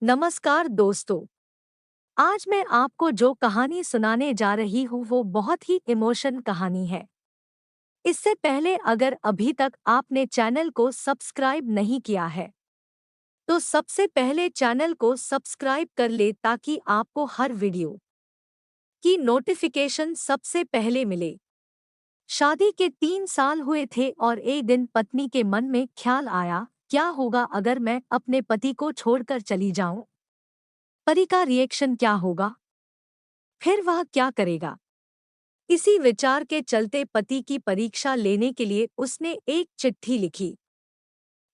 नमस्कार दोस्तों। आज मैं आपको जो कहानी सुनाने जा रही हूँ वो बहुत ही इमोशन कहानी है। इससे पहले अगर अभी तक आपने चैनल को सब्सक्राइब नहीं किया है तो सबसे पहले चैनल को सब्सक्राइब कर ले ताकि आपको हर वीडियो की नोटिफिकेशन सबसे पहले मिले। शादी के 3 साल हुए थे और एक दिन पत्नी के मन में ख्याल आया, क्या होगा अगर मैं अपने पति को छोड़कर चली जाऊं? पति का रिएक्शन क्या होगा? फिर वह क्या करेगा? इसी विचार के चलते पति की परीक्षा लेने के लिए उसने एक चिट्ठी लिखी।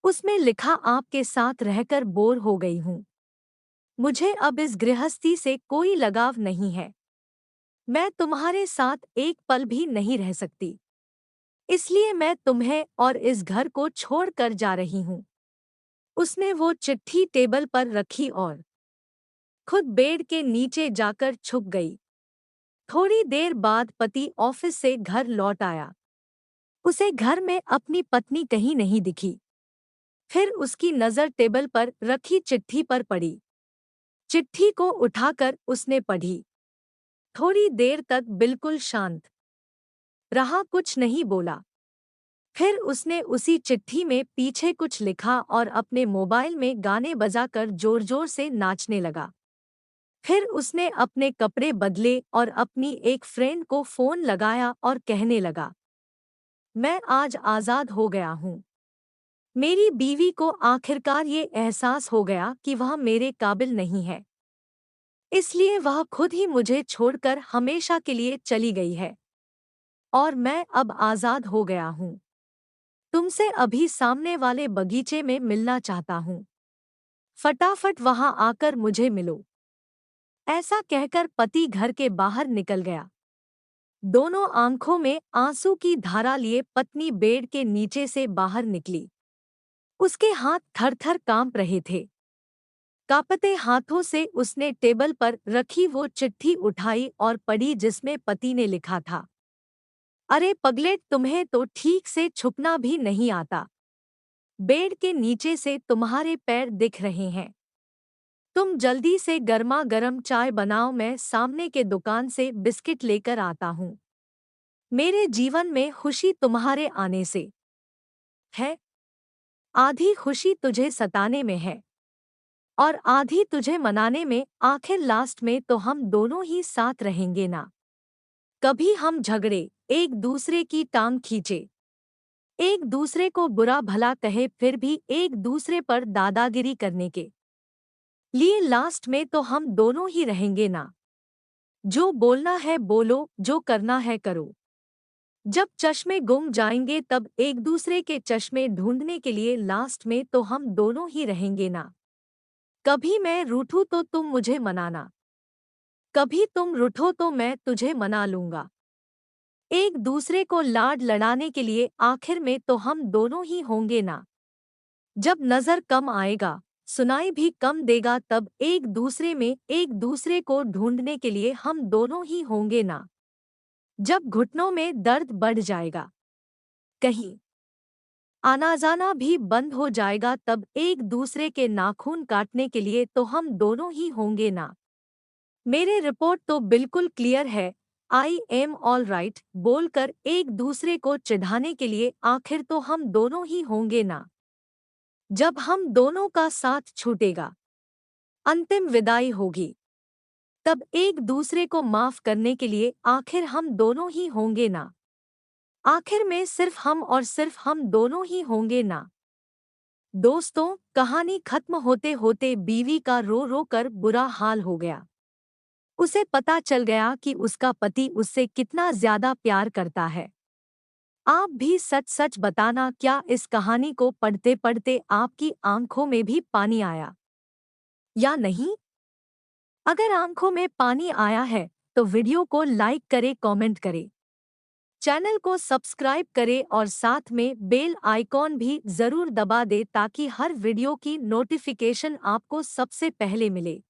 उसमें लिखा, आपके साथ रहकर बोर हो गई हूँ। मुझे अब इस गृहस्थी से कोई लगाव नहीं है। मैं तुम्हारे साथ एक पल भी नहीं रह सकती। इसलिए मैं तुम्हें और इस घर को छोड़कर जा रही हूँ। उसने वो चिट्ठी टेबल पर रखी और खुद बेड के नीचे जाकर छुप गई। थोड़ी देर बाद पति ऑफिस से घर लौट आया। उसे घर में अपनी पत्नी कहीं नहीं दिखी। फिर उसकी नज़र टेबल पर रखी चिट्ठी पर पड़ी। चिट्ठी को उठाकर उसने पढ़ी। थोड़ी देर तक बिल्कुल शांत रहा, कुछ नहीं बोला। फिर उसने उसी चिट्ठी में पीछे कुछ लिखा और अपने मोबाइल में गाने बजाकर जोर-जोर से नाचने लगा। फिर उसने अपने कपड़े बदले और अपनी एक फ्रेंड को फोन लगाया और कहने लगा, मैं आज आज़ाद हो गया हूँ। मेरी बीवी को आखिरकार ये एहसास हो गया कि वह मेरे काबिल नहीं है। इसलिए वह खुद ही मुझे छोड़कर हमेशा के लिए चली गई है और मैं अब आज़ाद हो गया हूँ। तुमसे अभी सामने वाले बगीचे में मिलना चाहता हूँ। फटाफट वहां आकर मुझे मिलो। ऐसा कहकर पति घर के बाहर निकल गया। दोनों आंखों में आंसू की धारा लिए पत्नी बेड के नीचे से बाहर निकली। उसके हाथ थर-थर कांप रहे थे। कांपते हाथों से उसने टेबल पर रखी वो चिट्ठी उठाई और पढ़ी जिसमें पति ने लिखा था, अरे पगलेट, तुम्हें तो ठीक से छुपना भी नहीं आता। बेड के नीचे से तुम्हारे पैर दिख रहे हैं। तुम जल्दी से गर्मा गर्म चाय बनाओ, मैं सामने के दुकान से बिस्किट लेकर आता हूँ। मेरे जीवन में खुशी तुम्हारे आने से है। आधी खुशी तुझे सताने में है और आधी तुझे मनाने में। आखिर लास्ट में तो हम दोनों ही साथ रहेंगे ना। कभी हम झगड़े, एक दूसरे की टांग खींचे, एक दूसरे को बुरा भला कहे, फिर भी एक दूसरे पर दादागिरी करने के लिए लास्ट में तो हम दोनों ही रहेंगे ना। जो बोलना है बोलो, जो करना है करो। जब चश्मे गुम जाएंगे तब एक दूसरे के चश्मे ढूंढने के लिए लास्ट में तो हम दोनों ही रहेंगे ना। कभी मैं रूठूं तो तुम मुझे मनाना, कभी तुम रूठो तो मैं तुझे मना लूंगा। एक दूसरे को लाड लड़ाने के लिए आखिर में तो हम दोनों ही होंगे ना। जब नजर कम आएगा, सुनाई भी कम देगा, तब एक दूसरे में एक दूसरे को ढूंढने के लिए हम दोनों ही होंगे ना। जब घुटनों में दर्द बढ़ जाएगा, कहीं आना जाना भी बंद हो जाएगा, तब एक दूसरे के नाखून काटने के लिए तो हम दोनों ही होंगे ना। मेरे रिपोर्ट तो बिल्कुल क्लियर है, आई एम ऑल राइट बोलकर एक दूसरे को चिढ़ाने के लिए आखिर तो हम दोनों ही होंगे ना। जब हम दोनों का साथ छूटेगा, अंतिम विदाई होगी, तब एक दूसरे को माफ करने के लिए आखिर हम दोनों ही होंगे ना। आखिर में सिर्फ हम और सिर्फ हम दोनों ही होंगे ना। दोस्तों, कहानी खत्म होते होते बीवी का रो रो कर बुरा हाल हो गया। उसे पता चल गया कि उसका पति उससे कितना ज्यादा प्यार करता है। आप भी सच सच बताना, क्या इस कहानी को पढ़ते पढ़ते आपकी आंखों में भी पानी आया या नहीं? अगर आंखों में पानी आया है तो वीडियो को लाइक करें, कमेंट करें, चैनल को सब्सक्राइब करें और साथ में बेल आइकॉन भी जरूर दबा दें ताकि हर वीडियो की नोटिफिकेशन आपको सबसे पहले मिले।